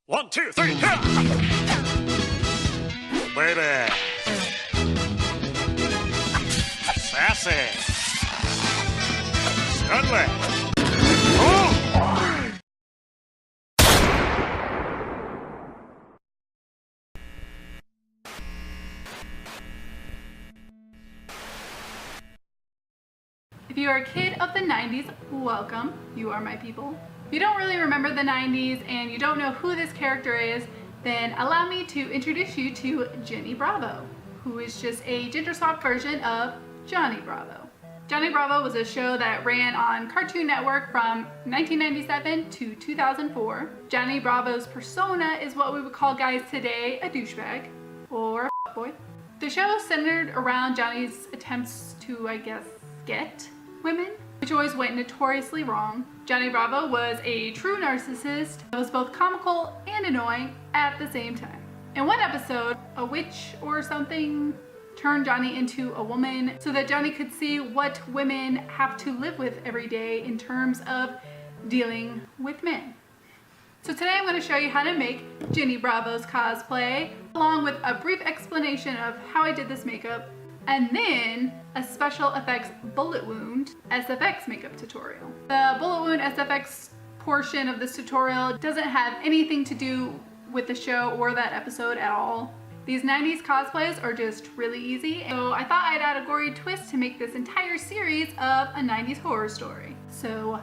1, 2, 3, yeah! Baby! Sassy! Studley! Oh! If you are a kid of the 90s, welcome. You are my people. If you don't really remember the 90s and you don't know who this character is, then allow me to introduce you to Jenny Bravo, who is just a gender swap version of Johnny Bravo. Johnny Bravo was a show that ran on Cartoon Network from 1997 to 2004. Johnny Bravo's persona is what we would call guys today a douchebag or a fuckboy. The show centered around Johnny's attempts to, I guess, get women, which always went notoriously wrong. Johnny Bravo was a true narcissist that was both comical and annoying at the same time. In one episode, a witch or something turned Johnny into a woman so that Johnny could see what women have to live with every day in terms of dealing with men. So today I'm going to show you how to make Jenny Bravo's cosplay, along with a brief explanation of how I did this makeup, and then a special effects bullet wound SFX makeup tutorial. The bullet wound SFX portion of this tutorial doesn't have anything to do with the show or that episode at all. These 90s cosplays are just really easy, so I thought I'd add a gory twist to make this entire series of a 90s horror story. So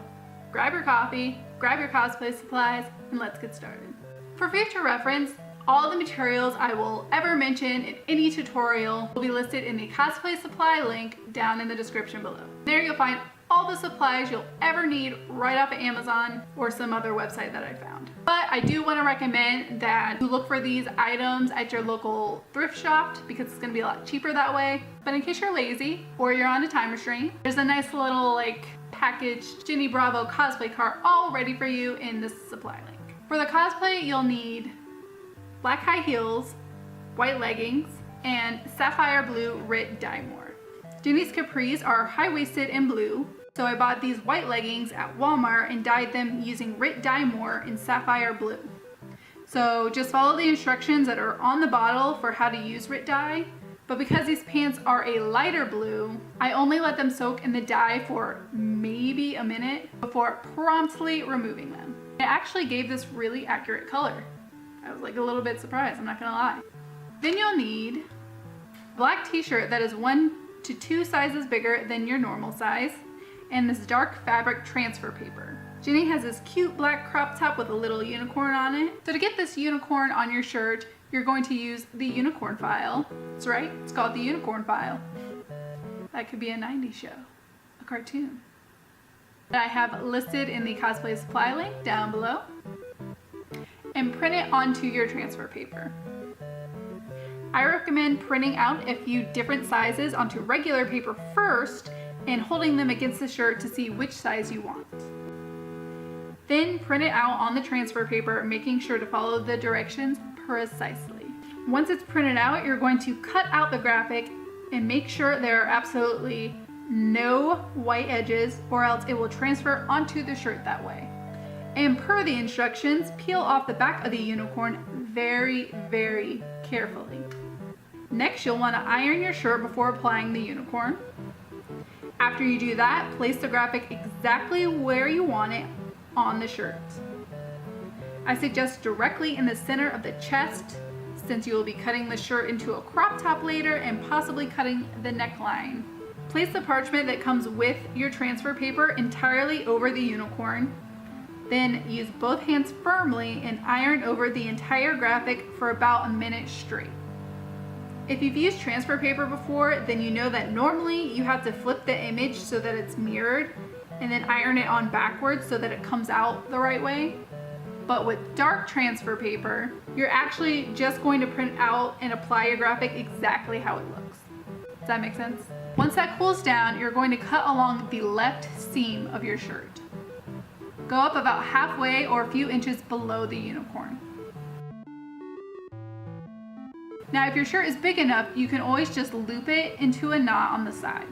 grab your coffee, grab your cosplay supplies, and let's get started. For future reference, all the materials I will ever mention in any tutorial will be listed in the cosplay supply link down in the description below. There you'll find all the supplies you'll ever need right off of Amazon or some other website that I found. But I do want to recommend that you look for these items at your local thrift shop because it's going to be a lot cheaper that way. But in case you're lazy or you're on a time restraint, there's a nice little packaged Jenny Bravo cosplay cart all ready for you in this supply link. For the cosplay, you'll need black high heels, white leggings, and sapphire blue RIT dye more. Jenny's capris are high-waisted and blue, so I bought these white leggings at Walmart and dyed them using RIT dye more in sapphire blue. So just follow the instructions that are on the bottle for how to use RIT dye, but because these pants are a lighter blue, I only let them soak in the dye for maybe a minute before promptly removing them. It actually gave this really accurate color. I was a little bit surprised, I'm not gonna lie. Then you'll need a black t-shirt that is 1 to 2 sizes bigger than your normal size, and this dark fabric transfer paper. Jenny has this cute black crop top with a little unicorn on it. So to get this unicorn on your shirt, you're going to use the unicorn file. That's right, it's called the unicorn file. That could be a 90s show, a cartoon. That I have listed in the cosplay supply link down below. And print it onto your transfer paper. I recommend printing out a few different sizes onto regular paper first and holding them against the shirt to see which size you want. Then print it out on the transfer paper, making sure to follow the directions precisely. Once it's printed out, you're going to cut out the graphic and make sure there are absolutely no white edges, or else it will transfer onto the shirt that way. And per the instructions, peel off the back of the unicorn very, very carefully. Next, you'll want to iron your shirt before applying the unicorn. After you do that, place the graphic exactly where you want it on the shirt. I suggest directly in the center of the chest, since you will be cutting the shirt into a crop top later and possibly cutting the neckline. Place the parchment that comes with your transfer paper entirely over the unicorn. Then use both hands firmly and iron over the entire graphic for about a minute straight. If you've used transfer paper before, then you know that normally you have to flip the image so that it's mirrored and then iron it on backwards so that it comes out the right way. But with dark transfer paper, you're actually just going to print out and apply your graphic exactly how it looks. Does that make sense? Once that cools down, you're going to cut along the left seam of your shirt. Go up about halfway or a few inches below the unicorn. Now if your shirt is big enough, you can always just loop it into a knot on the side.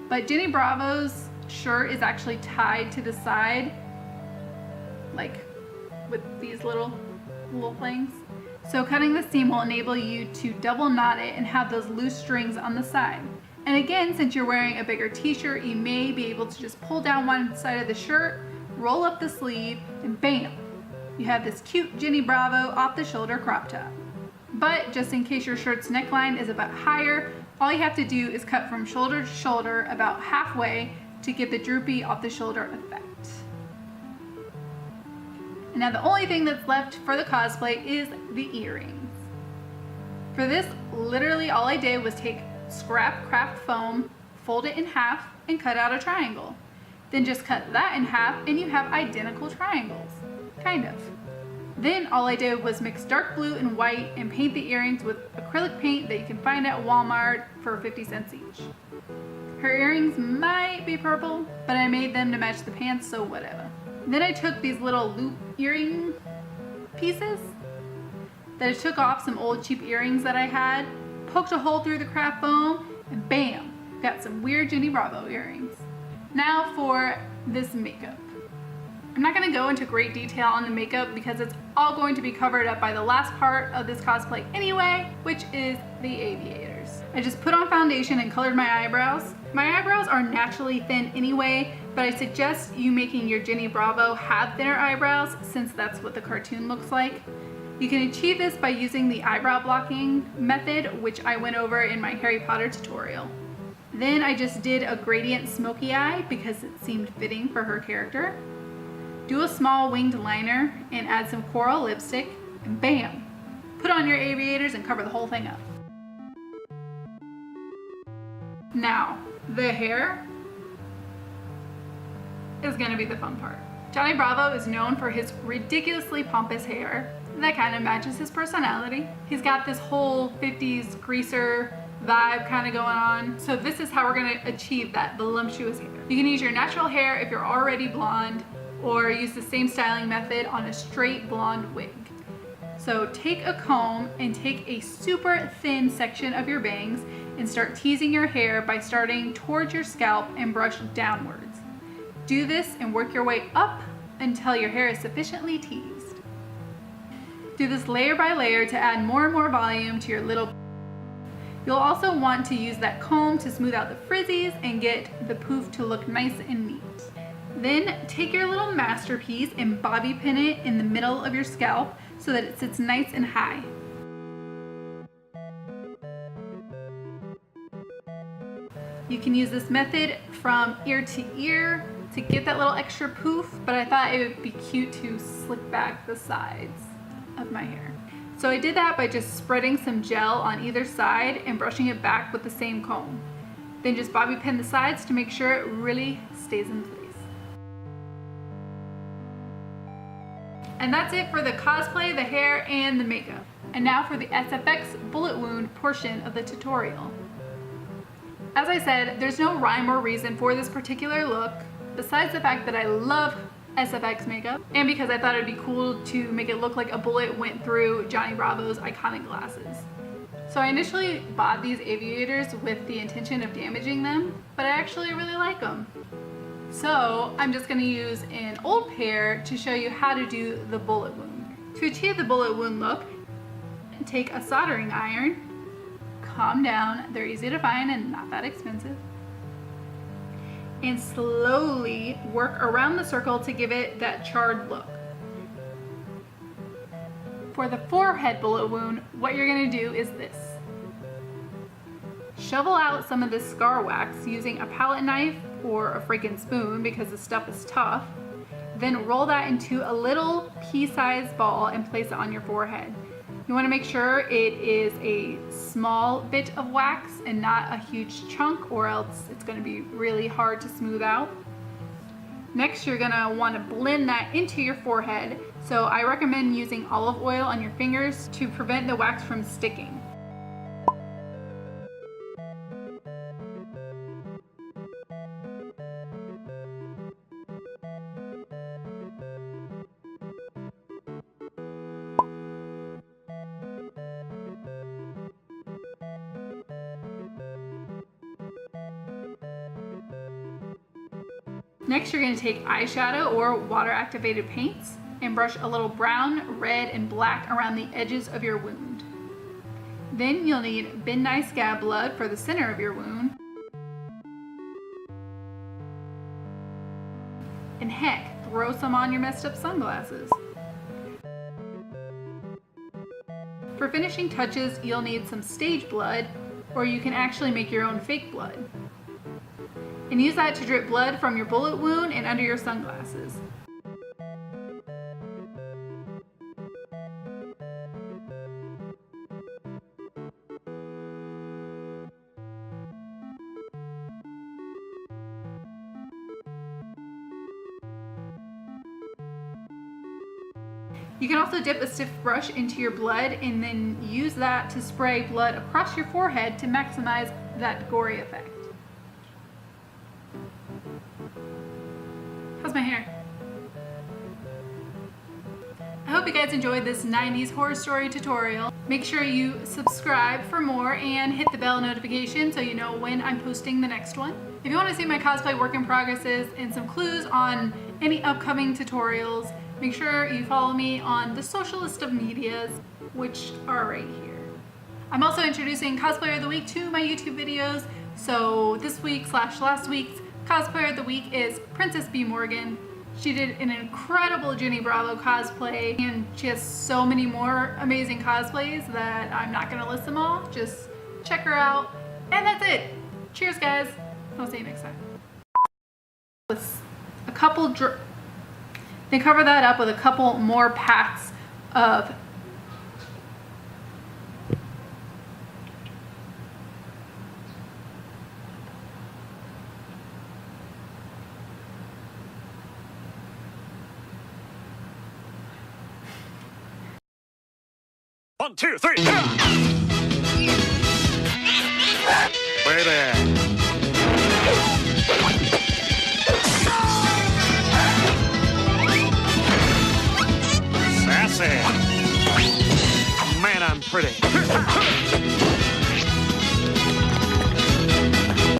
But Jenny Bravo's shirt is actually tied to the side, like with these little things. So cutting the seam will enable you to double knot it and have those loose strings on the side. And again, since you're wearing a bigger t-shirt, you may be able to just pull down one side of the shirt, roll up the sleeve, and bam! You have this cute Jenny Bravo off the shoulder crop top. But just in case your shirt's neckline is a bit higher, all you have to do is cut from shoulder to shoulder about halfway to get the droopy off the shoulder effect. And now the only thing that's left for the cosplay is the earrings. For this, literally all I did was take scrap craft foam, fold it in half, and cut out a triangle. Then just cut that in half and you have identical triangles. Kind of. Then all I did was mix dark blue and white and paint the earrings with acrylic paint that you can find at Walmart for 50 cents each. Her earrings might be purple, but I made them to match the pants, so whatever. Then I took these little loop earring pieces that I took off some old cheap earrings that I had, poked a hole through the craft foam, and bam, got some weird Jenny Bravo earrings. Now for this makeup. I'm not going to go into great detail on the makeup because it's all going to be covered up by the last part of this cosplay anyway, which is the aviators. I just put on foundation and colored my eyebrows. My eyebrows are naturally thin anyway, but I suggest you making your Jenny Bravo have thinner eyebrows since that's what the cartoon looks like. You can achieve this by using the eyebrow blocking method, which I went over in my Harry Potter tutorial. Then I just did a gradient smoky eye because it seemed fitting for her character. Do a small winged liner and add some coral lipstick, and bam! Put on your aviators and cover the whole thing up. Now, the hair is gonna be the fun part. Johnny Bravo is known for his ridiculously pompous hair that kind of matches his personality. He's got this whole 50s greaser vibe kind of going on. So this is how we're gonna achieve that voluptuous hair. You can use your natural hair if you're already blonde, or use the same styling method on a straight blonde wig. So take a comb and take a super thin section of your bangs and start teasing your hair by starting towards your scalp and brush downwards. Do this and work your way up until your hair is sufficiently teased. Do this layer by layer to add more and more volume to your little. You'll also want to use that comb to smooth out the frizzies and get the poof to look nice and neat. Then take your little masterpiece and bobby pin it in the middle of your scalp so that it sits nice and high. You can use this method from ear to ear to get that little extra poof, but I thought it would be cute to slick back the sides of my hair. So I did that by just spreading some gel on either side and brushing it back with the same comb. Then just bobby pin the sides to make sure it really stays in place. And that's it for the cosplay, the hair, and the makeup. And now for the SFX Bullet Wound portion of the tutorial. As I said, there's no rhyme or reason for this particular look, besides the fact that I love SFX makeup, and because I thought it'd be cool to make it look like a bullet went through Johnny Bravo's iconic glasses. So I initially bought these aviators with the intention of damaging them, but I actually really like them. So I'm just going to use an old pair to show you how to do the bullet wound. To achieve the bullet wound look, take a soldering iron, calm down, they're easy to find and not that expensive, and slowly work around the circle to give it that charred look. For the forehead bullet wound, what you're going to do is this. Shovel out some of the scar wax using a palette knife or a freaking spoon because the stuff is tough. Then roll that into a little pea-sized ball and place it on your forehead. You want to make sure it is a small bit of wax and not a huge chunk, or else it's going to be really hard to smooth out. Next, you're going to want to blend that into your forehead. So I recommend using olive oil on your fingers to prevent the wax from sticking. Next, you're going to take eyeshadow or water activated paints and brush a little brown, red, and black around the edges of your wound. Then you'll need Midnight Scab blood for the center of your wound. And heck, throw some on your messed up sunglasses. For finishing touches, you'll need some stage blood, or you can actually make your own fake blood. And use that to drip blood from your bullet wound and under your sunglasses. You can also dip a stiff brush into your blood and then use that to spray blood across your forehead to maximize that gory effect. How's my hair? I hope you guys enjoyed this 90s horror story tutorial. Make sure you subscribe for more and hit the bell notification so you know when I'm posting the next one. If you want to see my cosplay work in progresses and some clues on any upcoming tutorials, make sure you follow me on the socialist of medias, which are right here. I'm also introducing Cosplayer of the Week to my YouTube videos. So this week / last week's Cosplayer of the Week is Princess B. Morgan. She did an incredible Jenny Bravo cosplay, and she has so many more amazing cosplays that I'm not gonna list them all. Just check her out. And that's it. Cheers, guys. I'll see you next time. With a couple Then cover that up with a couple more packs of One, two, three. Wait there. Sassy. Man, I'm pretty.